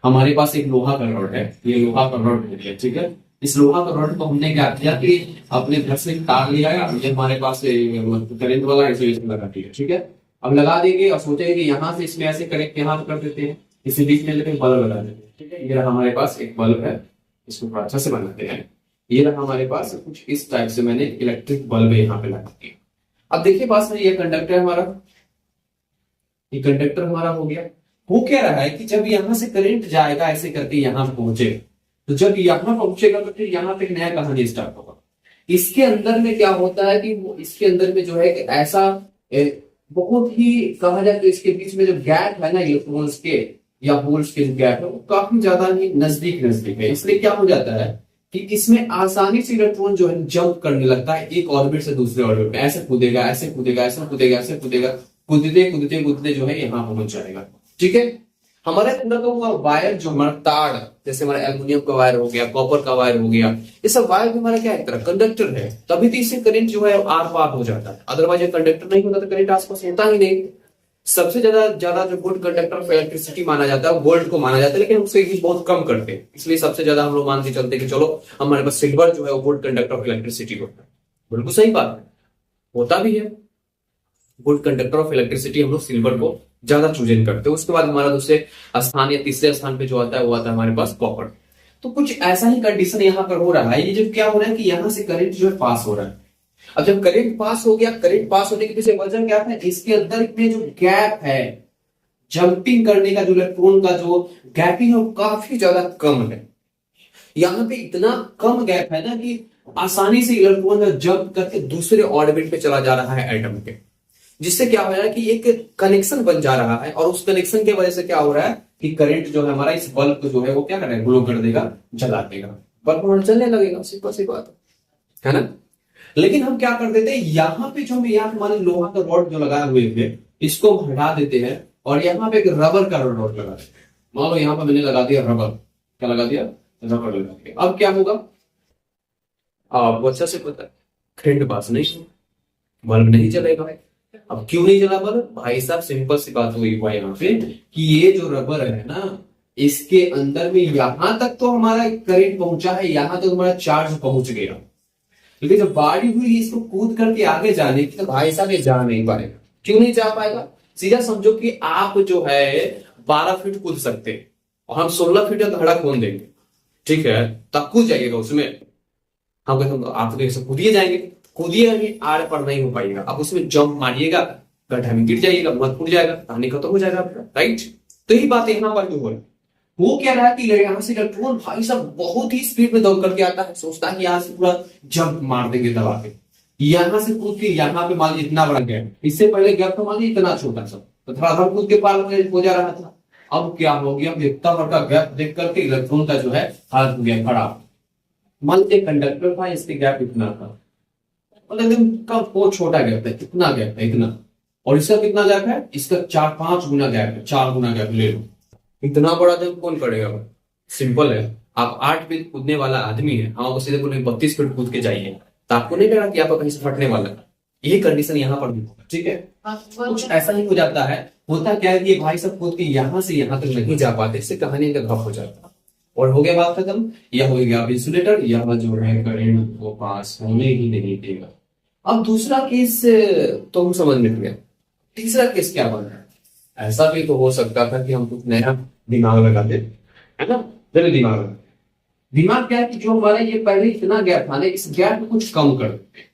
हमारे पास एक लोहा का रॉड है, ये लोहा का रॉड है, ठीक है। इस लोहा का रॉड को हमने क्या किया कि अपने घर से तार लिया, ये हमारे पास करंट वाला इंसुलेशन लगा दिया, ठीक है। अब लगा देंगे और सोचेंगे कि यहाँ से इसमें ऐसे कनेक्ट यहाँ कर देते हैं, इसी बीच में लेकर बल्ब लगा देते हैं, ठीक है। ये रहा हमारे पास एक बल्ब है, इसको थोड़ा अच्छा से बनाते हैं। ये रहा हमारे पास कुछ इस टाइप से मैंने इलेक्ट्रिक बल्ब यहाँ पे लगा दिया। अब देखिए पास में ये कंडक्टर हमारा, ये कंडक्टर हमारा हो गया। हो क्या रहा है कि जब यहां से करंट जाएगा ऐसे करके यहां पहुंचे, तो जब यहां पहुंचेगा तो फिर यहां पे एक नया कहानी स्टार्ट होगा। इसके अंदर में क्या होता है कि वो इसके अंदर में जो है कि ऐसा बहुत ही कहा जाए तो इसके बीच में जो गैप है ना इलेक्ट्रॉन्स के या होल्स के जो गैप है वो काफी ज्यादा ही नजदीक नजदीक है। इसलिए क्या हो जाता है कि इसमें आसानी से इलेक्ट्रॉन जो है जंप करने लगता है एक ऑर्बिट से दूसरे ऑर्बिट में, ऐसे कूदेगा ऐसे कूदेगा ऐसे कूदेगा ऐसे कूदेगा, कूदते कूदते कूदते जो है यहाँ पहुंच जाएगा, ठीक है। हमारे अंदर का हुआ वायर जो हमारा तार, जैसे हमारा एल्युमिनियम का वायर हो गया, कॉपर का वायर हो गया, ये सब वायर भी हमारा क्या है, एक तरह कंडक्टर है। तभी तो इससे करंट जो है आर पार हो जाता है, अदरवाइज ये कंडक्टर नहीं होता तो करंट आसपास होता ही नहीं। सबसे ज्यादा जो गुड कंडक्टर ऑफ इलेक्ट्रिसिटी माना जाता है गोल्ड को माना जाता है, लेकिन हम उससे यूज बहुत कम करते हैं। इसलिए सबसे ज्यादा हम लोग मान के चलते कि चलो हमारे पास सिल्वर जो है वो गुड कंडक्टर ऑफ इलेक्ट्रिसिटी होता है। बिल्कुल सही बात है, होता भी है। गुड कंडक्टर ऑफ इलेक्ट्रिसिटी हम लोग सिल्वर को ज्यादा चूजन करते हैं। उसके बाद हमारा दूसरे स्थान या तीसरे स्थान पे जो आता है वो आता है हमारे पास कॉपर। तो कुछ ऐसा ही कंडीशन यहाँ पर हो रहा है। ये जो क्या हो रहा है कि यहाँ से करंट जो है पास हो रहा है। अब जब करंट पास हो गया, करंट पास होने के पीछे वजह क्या है, इसके अंदर में जो गैप है जंपिंग करने का, जो इलेक्ट्रॉन का जो गैपिंग है वो काफी ज्यादा कम है। यहाँ पे इतना कम गैप है ना कि आसानी से इलेक्ट्रॉन जंप करके दूसरे ऑर्बिट पे चला जा रहा है एटम के, जिससे क्या हो रहा है कि एक कनेक्शन बन जा रहा है। और उस कनेक्शन की वजह से क्या हो रहा है कि करंट जो है हमारा इस बल्ब को जो है वो क्या करेगा, ग्लो कर देगा, जला देगा, बल्ब हमारा चलने लगेगा। सिंपल सी बात है ना। लेकिन हम क्या कर देते हैं, यहाँ पे जो हम यहाँ पे हमारे लोहा का रॉड जो लगाए हुए थे इसको हम हटा देते हैं और यहाँ पे एक रबर का रॉड लगा देते हैं। मान लो यहाँ पे मैंने लगा दिया रबर, क्या लगा दिया, रबर लगा दिया। अब क्या होगा आपको अच्छा से पता है, करंट पास नहीं, बल्ब नहीं जलेगा। अब क्यों नहीं जला बल्ब, भाई साहब सिंपल सी बात हुई हुआ यहाँ पे कि ये जो रबर है ना इसके अंदर में यहां तक तो हमारा करंट पहुंचा है, यहां तक हमारा चार्ज पहुंच गया, लेकिन जब बारी हुई इसको कूद करके आगे जाने की तो भाई साहब ये जा नहीं पाएगा। क्यों नहीं जा पाएगा, सीधा समझो कि आप जो है 12 फीट कूद सकते हैं और हम 16 फीट का गड्ढा खोद देंगे, ठीक है, तब कूद जाइएगा उसमें। हम कहते आप तो कूदिए जाएंगे, कूदिए भी आड़ पर नहीं हो पाएगा। अब उसमें जंप मारिएगा, गड्ढा में गिर जाइएगा, मत फूट जाएगा, कहानी खत्म हो जाएगा आपका, राइट। तो यही बात यहाँ पर जो हो रहा है वो क्या रहा है कि यहाँ से इलेक्ट्रॉन भाई साहब बहुत ही स्पीड में दौड़ करके आता है, सोचता है कि यहाँ से पूरा जंप मार देंगे दबा के, यहाँ से कूद के यहाँ पे मान लीजिए इतना बड़ा गैप, इससे पहले गैप तो मान लीजिए इतना छोटा सा, तो थोड़ा सा कूद के पार हो जा रहा था। अब क्या हो गया, इतना बड़ा गैप देख करके इलेक्ट्रॉन का जो है हाथ हो गया खराब। मान लीजिए कंडक्टर था, इसके गैप इतना था, मतलब एकदम बहुत छोटा गैप है, कितना गैप है इतना, और इसका कितना गैप है, इसका 4-5 गुना गैप है, 4 गुना गैप ले लो। इतना बड़ा जंप कौन करेगा, सिंपल है। आप 8 फीट कूदने वाला आदमी है, हम आपको सीधे बोले 32 फीट कूद के जाइए, तो आपको नहीं लगा कि आप कहीं से फटने वाला है। यही कंडीशन यहाँ पर भी होगा, ठीक है। कुछ ऐसा ही हो जाता है। होता क्या है कि भाई सब कूद के यहाँ से यहाँ तक नहीं जा पाते, इससे कहानी का घप हो जाता है और हो गया बात खत्म। यह हो गया इंसुलेटर, यह जो है करंट वो पास होने ही नहीं देगा। अब दूसरा केस तो हम समझ में गया, तीसरा केस क्या बन रहा है। ऐसा भी तो हो सकता था कि हम कुछ नया दिमाग लगाते, है ना, चलिए दिमाग क्या है कि जो हमारा ये पहले इतना गैप था ना, इस गैप को कुछ कम कर देते।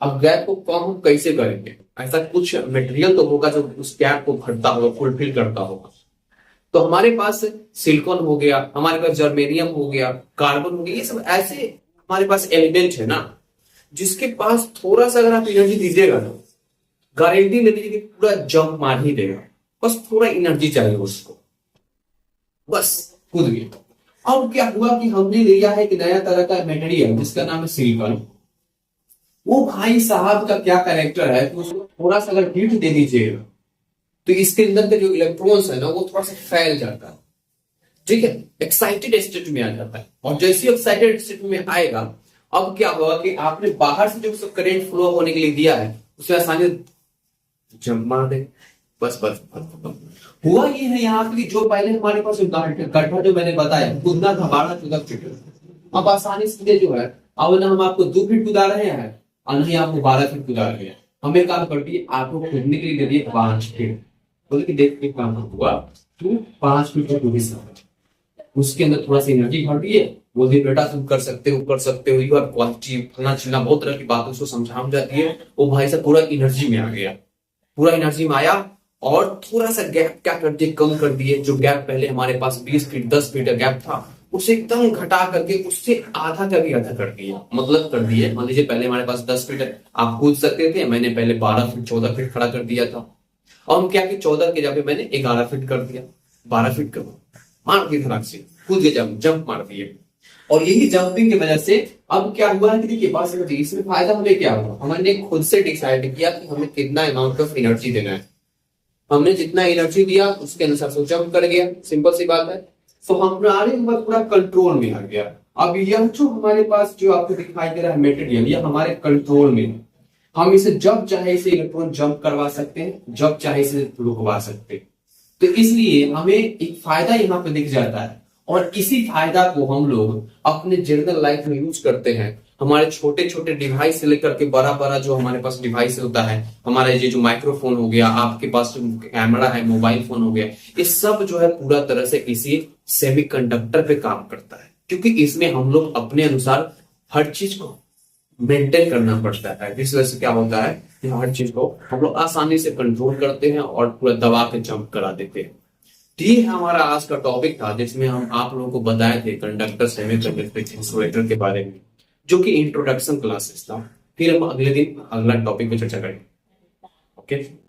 अब गैप को कम हम कैसे करेंगे, ऐसा कुछ मटेरियल तो होगा जो उस गैप को भरता होगा, फुलफिल करता होगा। तो हमारे पास सिलिकॉन हो गया, हमारे पास जर्मेनियम हो गया, कार्बन हो गया, ये सब ऐसे हमारे पास एलिमेंट है ना जिसके पास थोड़ा सा अगर आप एनर्जी दीजिएगा ना, गारंटी ले लीजिए कि पूरा जंप मार ही देगा। बस थोड़ा एनर्जी चाहिए उसको, बस कूद गया। अब क्या हुआ कि हमने लिया है एक नया तरह का मटेरियल जिसका नाम है सिलिकॉन। वो भाई साहब का क्या कैरेक्टर है कि उसको थोड़ा सा अगर हीट दे दीजिएगा तो इसके अंदर के जो इलेक्ट्रॉन्स है ना वो थोड़ा सा फैल जाता है, ठीक है, एक्साइटेड स्टेट में आ जाता है। और जैसे एक्साइटेड स्टेट में आएगा, अब क्या होगा कि आपने बाहर से जो करंट फ्लो होने के लिए दिया है उसे आसानी से जंप मार दे, बस बस बस। हुआ ये है यहाँ पे कि जो पहले हमारे पास गड्ढा जो मैंने बताया कूदना था 12-14 फीट, अब आसानी से जो है, अब ना हम आपको 2 फीट कूदा रहे हैं और नहीं आपको 12 फीट कूदा रहे हैं। हमें काम करती है आपको कूदने के लिए दे दिए 5 फीट, बोले कि देख के काम हुआ तू 5 फीट का कूदी सकता, उसके अंदर थोड़ा सा एनर्जी घटी है, वो दिन बेटा तुम कर सकते हो, कर सकते हो, यू आर क्वालिटी फलना चिलना बहुत तरह की बातों को समझा जाती है। वो भाई साहब पूरा एनर्जी में आ गया, पूरा एनर्जी में आया और थोड़ा सा गैप क्या कर दिए, कम कर दिए। जो गैप पहले हमारे पास 20 फीट 10 फीट का गैप था उसे एकदम घटा करके उससे आधा का भी आधा कर दिए, मतलब कर दिए। मान लीजिए पहले हमारे पास 10 फीट है, आप कूद सकते थे, मैंने पहले 12 फीट 14 फीट खड़ा कर दिया था। और हम क्या कि 14 के जगह मैंने 11 फीट कर दिया, 12 फीट कर मार के धड़ाक से कूद के जंप मार दिए। और यही जंपिंग की वजह से अब क्या हुआ है कि देखिए बात समझिए, इसमें फायदा हमें क्या हुआ, हमने खुद से डिसाइड किया कि हमें कितना अमाउंट ऑफ एनर्जी देना है। हमने जितना एनर्जी दिया उसके अनुसार से जंप कर गया, सिंपल सी बात है। तो हमारे ऊपर पूरा कंट्रोल में आ गया। अब यह जो हमारे पास जो आपको दिखाई दे रहा है मटेरियल, यह हमारे कंट्रोल में है। हम इसे जब चाहे इसे इलेक्ट्रॉन जंप करवा सकते हैं, जब चाहे इसे रुकवा सकते हैं। तो इसलिए हमें एक फायदा यहाँ पे दिख जाता है और इसी फायदा को हम लोग अपने जनरल लाइफ में यूज करते हैं। हमारे छोटे छोटे डिवाइस से लेकर के बड़ा बड़ा जो हमारे पास डिवाइस होता है, हमारा ये जो माइक्रोफोन हो गया, आपके पास जो कैमरा है, मोबाइल फोन हो गया, ये सब जो है पूरा तरह से इसी सेमीकंडक्टर पे काम करता है, क्योंकि इसमें हम लोग अपने अनुसार हर चीज को मेंटेन करना पड़ता है। जिस वजह से क्या होता है कि हर चीज को हम लोग आसानी से कंट्रोल करते हैं और पूरा दबा के जंप करा देते हैं। तो ये हमारा आज का टॉपिक था जिसमें हम आप लोगों को बताए थे कंडक्टर सेमीकंडक्टर इंसुलेटर के बारे में, जो कि इंट्रोडक्शन क्लासेस था। फिर हम अगले दिन अगला टॉपिक पे चर्चा करेंगे। ओके।